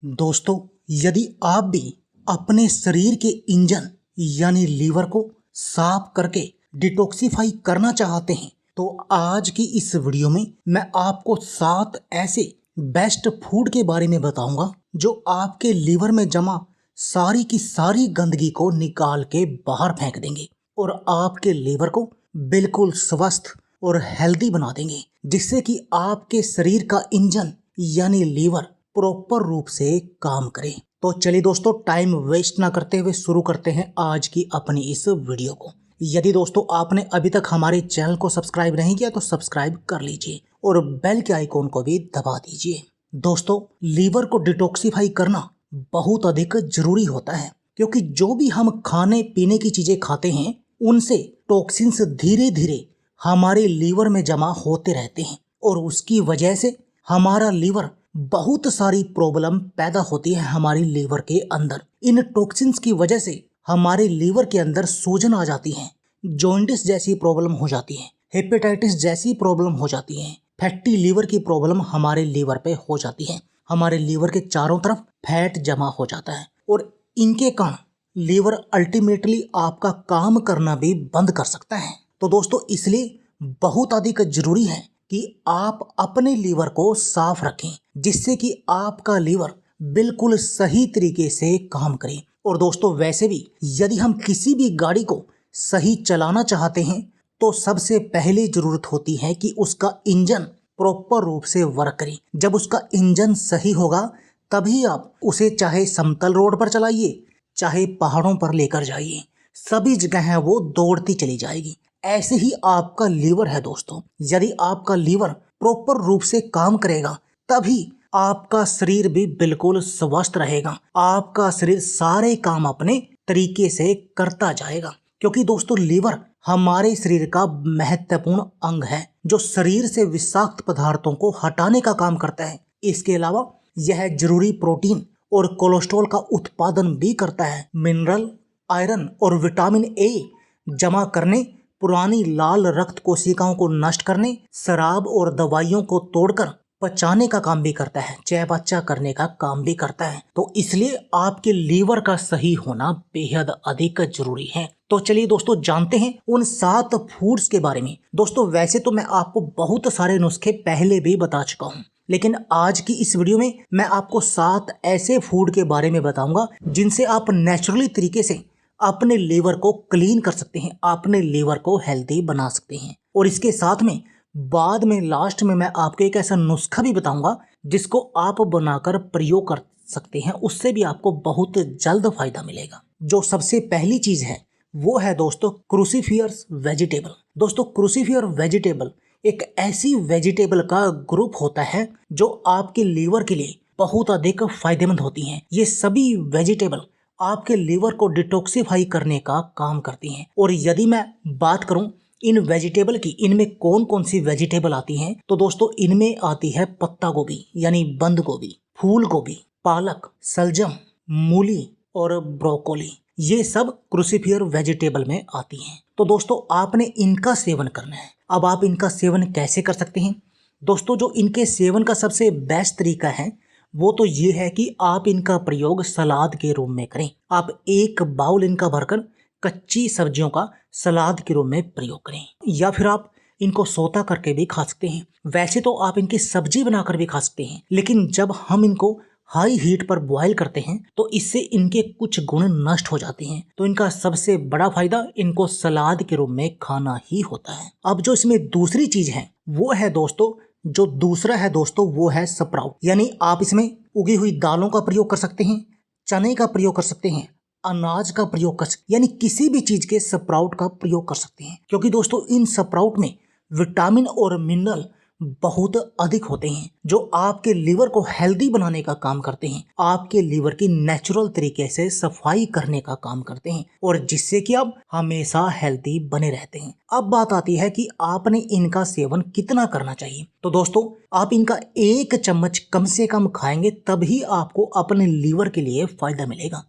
दोस्तों, यदि आप भी अपने शरीर के इंजन यानी लीवर को साफ करके डिटॉक्सिफाई करना चाहते हैं तो आज की इस वीडियो में मैं आपको 7 ऐसे बेस्ट फूड के बारे में बताऊंगा जो आपके लीवर में जमा सारी की सारी गंदगी को निकाल के बाहर फेंक देंगे और आपके लीवर को बिल्कुल स्वस्थ और हेल्दी बना देंगे, जिससे कि आपके शरीर का इंजन यानी लीवर प्रॉपर रूप से काम करे। तो चलिए दोस्तों, टाइम वेस्ट ना करते हुए शुरू करते हैं आज की अपनी इस वीडियो को। यदि दोस्तों आपने अभी तक हमारे चैनल को सब्सक्राइब नहीं किया तो सब्सक्राइब कर लीजिए और बेल के आइकॉन को भी दबा दीजिए। दोस्तों, लीवर को डिटॉक्सिफाई करना बहुत अधिक जरूरी होता है, क्योंकि जो भी हम खाने पीने की चीजें खाते हैं उनसे टॉक्सिन्स धीरे धीरे हमारे लीवर में जमा होते रहते हैं और उसकी वजह से हमारा लीवर बहुत सारी प्रॉब्लम पैदा होती है हमारी लीवर के अंदर। इन टॉक्सिन्स की वजह से हमारे लीवर के अंदर सूजन आ जाती है, जॉन्डिस जैसी प्रॉब्लम हो जाती है, हेपेटाइटिस जैसी प्रॉब्लम हो जाती है, फैटी लीवर की प्रॉब्लम हमारे लीवर पे हो जाती है। हमारे लीवर के चारों तरफ फैट जमा हो जाता है और इनके कारण लीवर अल्टीमेटली आपका काम करना भी बंद कर सकता है। तो दोस्तों, इसलिए बहुत अधिक जरूरी है कि आप अपने लीवर को साफ रखें, जिससे कि आपका लीवर बिल्कुल सही तरीके से काम करे। और दोस्तों, वैसे भी यदि हम किसी भी गाड़ी को सही चलाना चाहते हैं तो सबसे पहले जरूरत होती है कि उसका इंजन प्रॉपर रूप से वर्क करे। जब उसका इंजन सही होगा तभी आप उसे चाहे समतल रोड पर चलाइए, चाहे पहाड़ों पर लेकर जाइए, सभी जगह वो दौड़ती चली जाएगी। ऐसे ही आपका लीवर है दोस्तों। यदि आपका लीवर प्रॉपर रूप से काम करेगा तभी आपका शरीर भी बिल्कुल स्वस्थ रहेगा। आपका शरीर सारे काम अपने तरीके से करता जाएगा, क्योंकि दोस्तों लीवर हमारे शरीर का महत्वपूर्ण अंग है जो शरीर से विषाक्त पदार्थों को हटाने का काम करता है। इसके अलावा यह जरूरी प्रोटीन और कोलेस्ट्रॉल का उत्पादन भी करता है। मिनरल, आयरन और विटामिन ए जमा करने, पुरानी लाल रक्त कोशिकाओं को नष्ट करने, शराब और दवाइयों को तोड़कर पचाने का काम भी करता है, चयापचय करने का काम भी करता है। तो इसलिए आपके लीवर का सही होना बेहद अधिक जरूरी है। तो चलिए दोस्तों, जानते हैं उन 7 फूड्स के बारे में। दोस्तों, वैसे तो मैं आपको बहुत सारे नुस्खे पहले भी बता चुका हूँ, लेकिन आज की इस वीडियो में मैं आपको 7 ऐसे फूड के बारे में बताऊंगा जिनसे आप नेचुरली तरीके से अपने लीवर को क्लीन कर सकते हैं, अपने लीवर को हेल्दी बना सकते हैं। और इसके साथ में बाद में लास्ट में मैं आपको एक ऐसा नुस्खा भी बताऊंगा जिसको आप बनाकर प्रयोग कर सकते हैं, उससे भी आपको बहुत जल्द फायदा मिलेगा। जो सबसे पहली चीज है वो है दोस्तों क्रूसीफियर्स वेजिटेबल। दोस्तों, क्रूसीफियर वेजिटेबल एक ऐसी वेजिटेबल का ग्रुप होता है जो आपके लीवर के लिए बहुत अधिक फायदेमंद होती हैं। ये सभी वेजिटेबल आपके लीवर को डिटॉक्सिफाई करने का काम करती हैं। और यदि मैं बात करूं इन वेजिटेबल की, इनमें कौन कौन सी वेजिटेबल आती हैं, तो दोस्तों इनमें आती है पत्ता गोभी यानी बंद गोभी, फूल गोभी, पालक, सलजम, मूली और ब्रोकोली। ये सब क्रूसीफियर वेजिटेबल में आती हैं। तो दोस्तों, आपने इनका सेवन करना है। अब आप इनका सेवन कैसे कर सकते हैं? दोस्तों, जो इनके सेवन का सबसे बेस्ट तरीका है वो तो ये है कि आप इनका प्रयोग सलाद के रूप में करें। आप 1 बाउल इनका भरकर कच्ची सब्जियों का सलाद के रूप में प्रयोग करें, या फिर आप इनको सोता करके भी खा सकते हैं। वैसे तो आप इनकी सब्जी बनाकर भी खा सकते हैं, लेकिन जब हम इनको हाई हीट पर बॉईल करते हैं तो इससे इनके कुछ गुण नष्ट हो जाते हैं। तो इनका सबसे बड़ा फायदा इनको सलाद के रूप में खाना ही होता है। अब जो इसमें दूसरी चीज है वो है दोस्तों, जो दूसरा है दोस्तों वो है स्प्राउट। यानी आप इसमें उगी हुई दालों का प्रयोग कर सकते हैं, चने का प्रयोग कर सकते हैं, अनाज का प्रयोग कर सकते हैं, यानी किसी भी चीज के स्प्राउट का प्रयोग कर सकते हैं। क्योंकि दोस्तों इन स्प्राउट में विटामिन और मिनरल बहुत अधिक होते हैं जो आपके लीवर को हेल्दी बनाने का काम करते हैं, आपके लीवर की नेचुरल तरीके से सफाई करने का काम करते हैं, और जिससे कि आप हमेशा हेल्दी बने रहते हैं। अब बात आती है कि आपने इनका सेवन कितना करना चाहिए। तो दोस्तों, आप इनका 1 चम्मच कम से कम खाएंगे तभी आपको अपने लीवर के लिए फायदा मिलेगा।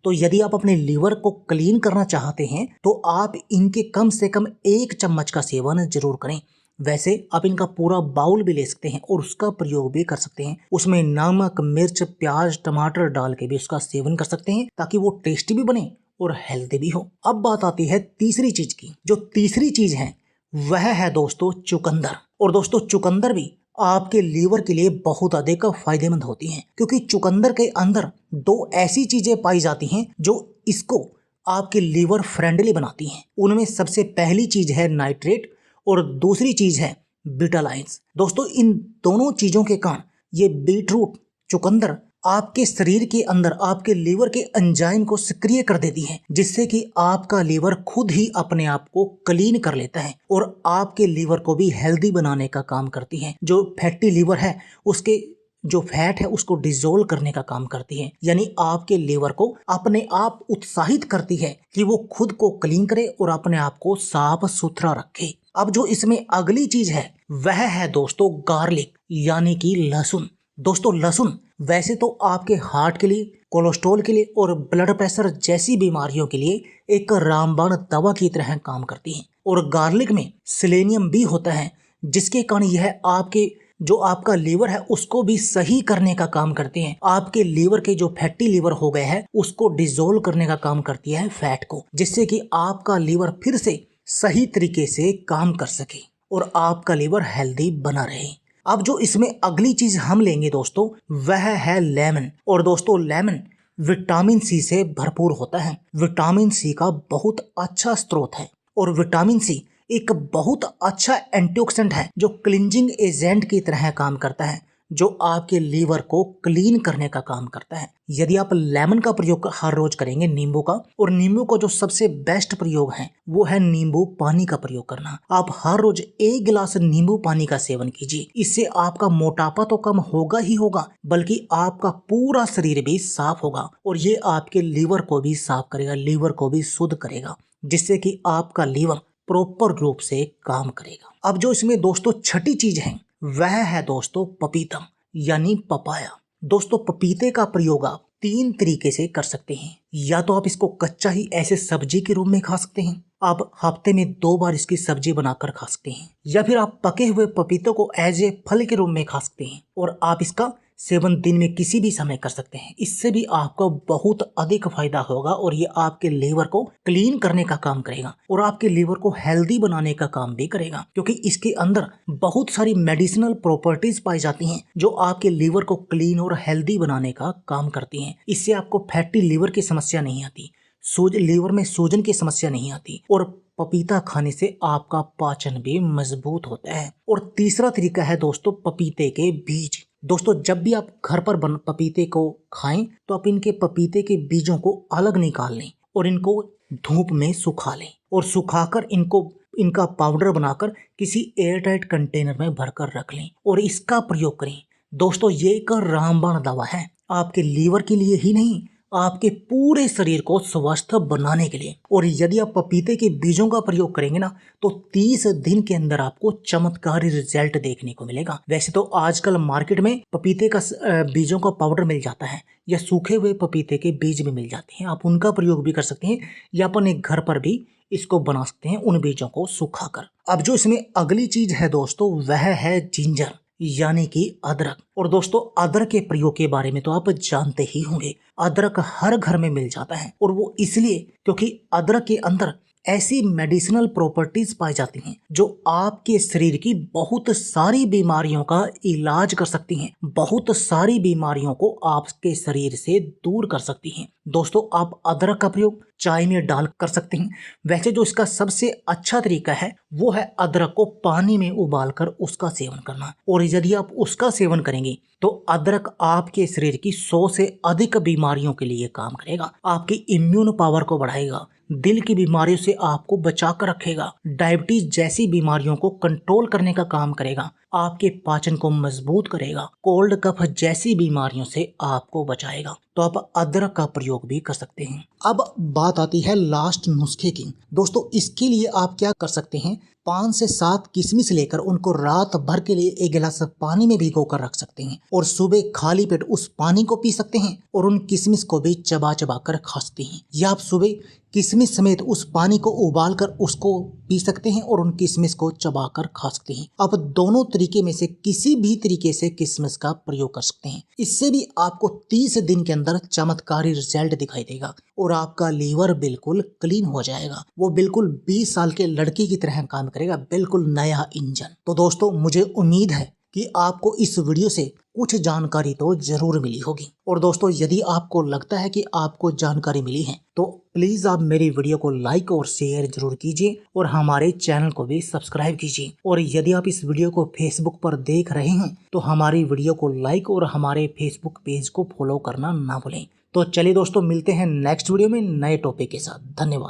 तो यदि आप अपने लीवर को क्लीन करना चाहते हैं तो आप इनके कम से कम 1 चम्मच का सेवन जरूर करें। वैसे आप इनका पूरा बाउल भी ले सकते हैं और उसका प्रयोग भी कर सकते हैं। उसमें नमक, मिर्च, प्याज, टमाटर डाल के भी उसका सेवन कर सकते हैं ताकि वो टेस्टी भी बने और हेल्दी भी हो। अब बात आती है तीसरी चीज की। जो तीसरी चीज है वह है दोस्तों चुकंदर। और दोस्तों चुकंदर भी आपके लीवर के लिए बहुत अधिक फायदेमंद होती हैं, क्योंकि चुकंदर के अंदर दो ऐसी चीजें पाई जाती हैं जो इसको आपके लीवर फ्रेंडली बनाती हैं। उनमें सबसे पहली चीज है नाइट्रेट और दूसरी चीज है बिटालाइंस। दोस्तों इन दोनों चीजों के कारण ये बीटरूट, चुकंदर आपके शरीर के अंदर आपके लीवर के एंजाइम को सक्रिय कर देती है, जिससे कि आपका लीवर खुद ही अपने आप को क्लीन कर लेता है और आपके लीवर को भी हेल्दी बनाने का काम करती है। जो फैटी लीवर है उसके जो फैट है उसको डिसॉल्व करने का काम करती है, यानी आपके लीवर को अपने आप उत्साहित करती है कि वो खुद को क्लीन करे और अपने आप को साफ सुथरा रखे। अब जो इसमें अगली चीज है वह है दोस्तों गार्लिक यानी कि लहसुन। दोस्तों लहसुन वैसे तो आपके हार्ट के लिए, कोलेस्ट्रॉल के लिए और ब्लड प्रेशर जैसी बीमारियों के लिए एक रामबाण दवा की तरह काम करती है। और गार्लिक में सेलेनियम भी होता है, जिसके कारण यह आपके जो आपका लीवर है उसको भी सही करने का काम करते हैं। आपके लीवर के जो फैटी लीवर हो गए हैं उसको डिसॉल्व करने का काम करती है फैट को, जिससे कि आपका लीवर फिर से सही तरीके से काम कर सके और आपका लीवर हेल्दी बना रहे। अब जो इसमें अगली चीज हम लेंगे दोस्तों वह है लेमन। और दोस्तों लेमन विटामिन सी से भरपूर होता है। विटामिन सी का बहुत अच्छा स्रोत है और विटामिन सी एक बहुत अच्छा एंटीऑक्सीडेंट है जो क्लींजिंग एजेंट की तरह काम करता है, जो आपके लीवर को क्लीन करने का काम करता है। यदि आप लेमन का प्रयोग हर रोज करेंगे, नींबू का, और नींबू का जो सबसे बेस्ट प्रयोग है वो है नींबू पानी का प्रयोग करना। आप हर रोज 1 गिलास नींबू पानी का सेवन कीजिए। इससे आपका मोटापा तो कम होगा ही होगा, बल्कि आपका पूरा शरीर भी साफ होगा और ये आपके लीवर को भी साफ करेगा, लीवर को भी शुद्ध करेगा, जिससे कि आपका लीवर प्रॉपर रूप से काम करेगा। अब जो इसमें दोस्तों छठी चीज है वह है दोस्तों पपीता यानी पपाया। दोस्तों पपीते का प्रयोग आप 3 तरीके से कर सकते हैं। या तो आप इसको कच्चा ही ऐसे सब्जी के रूप में खा सकते हैं, आप हफ्ते में 2 बार इसकी सब्जी बनाकर खा सकते हैं, या फिर आप पके हुए पपीतों को एज ए फल के रूप में खा सकते हैं और आप इसका सेवन दिन में किसी भी समय कर सकते हैं। इससे भी आपको बहुत अधिक फायदा होगा और ये आपके लीवर को क्लीन करने का काम करेगा और आपके लीवर को हेल्दी बनाने का काम भी करेगा, क्योंकि इसके अंदर बहुत सारी मेडिसिनल प्रॉपर्टीज पाई जाती हैं जो आपके लीवर को क्लीन और हेल्दी बनाने का काम करती हैं। इससे आपको फैटी लीवर की समस्या नहीं आती, लीवर में सूजन की समस्या नहीं आती और पपीता खाने से आपका पाचन भी मजबूत होता है। और तीसरा तरीका है दोस्तों पपीते के बीज। दोस्तों जब भी आप घर पर पपीते को खाएं तो आप इनके पपीते के बीजों को अलग निकाल लें और इनको धूप में सुखा लें और सुखाकर इनका पाउडर बनाकर किसी एयरटाइट कंटेनर में भरकर रख लें और इसका प्रयोग करें। दोस्तों ये एक रामबाण दवा है आपके लीवर के लिए ही नहीं, आपके पूरे शरीर को स्वस्थ बनाने के लिए। और यदि आप पपीते के बीजों का प्रयोग करेंगे ना तो 30 दिन के अंदर आपको चमत्कारी रिजल्ट देखने को मिलेगा। वैसे तो आजकल मार्केट में पपीते का बीजों का पाउडर मिल जाता है या सूखे हुए पपीते के बीज भी मिल जाते हैं, आप उनका प्रयोग भी कर सकते हैं या अपने घर पर भी इसको बना सकते हैं उन बीजों को सुखाकर। अब जो इसमें अगली चीज है दोस्तों वह है जिंजर यानी कि अदरक। और दोस्तों अदरक के प्रयोग के बारे में तो आप जानते ही होंगे। अदरक हर घर में मिल जाता है और वो इसलिए क्योंकि अदरक के अंदर ऐसी मेडिसिनल प्रॉपर्टीज पाई जाती हैं जो आपके शरीर की बहुत सारी बीमारियों का इलाज कर सकती हैं, बहुत सारी बीमारियों को आपके शरीर से दूर कर सकती हैं। दोस्तों आप अदरक का प्रयोग चाय में डाल कर सकते हैं। वैसे जो इसका सबसे अच्छा तरीका है वो है अदरक को पानी में उबालकर उसका सेवन करना, और यदि आप उसका सेवन करेंगे तो अदरक आपके शरीर की 100 से अधिक बीमारियों के लिए काम करेगा, आपकी इम्यून पावर को बढ़ाएगा, दिल की बीमारियों से आपको बचा कर रखेगा, डायबिटीज जैसी बीमारियों को कंट्रोल करने का काम करेगा, आपके पाचन को मजबूत करेगा, कोल्ड कफ जैसी बीमारियों से आपको बचाएगा। तो आप अदरक का प्रयोग भी कर सकते हैं। अब बात आती है लास्ट नुस्खे की। दोस्तों इसके लिए आप क्या कर सकते हैं, 5 से 7 किशमिश लेकर उनको रात भर के लिए 1 गिलास पानी में भिगो कर रख सकते हैं और सुबह खाली पेट उस पानी को पी सकते हैं और उन किशमिश को भी चबा चबा कर खा सकते हैं। या आप सुबह किशमिश समेत उस पानी को उबालकर उसको पी सकते हैं और उन किशमिश को चबाकर खा सकते हैं। आप दोनों तरीके में से किसी भी तरीके से किशमिश का प्रयोग कर सकते हैं। इससे भी आपको 30 दिन के अंदर चमत्कारी रिजल्ट दिखाई देगा और आपका लीवर बिल्कुल क्लीन हो जाएगा। वो बिल्कुल 20 साल के लड़के की तरह काम करेगा, बिल्कुल नया इंजन। तो दोस्तों, मुझे उम्मीद है कि आपको इस वीडियो से कुछ जानकारी तो जरूर मिली होगी। और दोस्तों, यदि आपको लगता है कि आपको जानकारी मिली है तो प्लीज आप मेरी वीडियो को लाइक और शेयर जरूर कीजिए और हमारे चैनल को भी सब्सक्राइब कीजिए। और यदि आप इस वीडियो को फेसबुक पर देख रहे हैं तो हमारी वीडियो को लाइक और हमारे फेसबुक पेज को फॉलो करना ना भूलें। तो चलिए दोस्तों, मिलते हैं नेक्स्ट वीडियो में नए टॉपिक के साथ। धन्यवाद।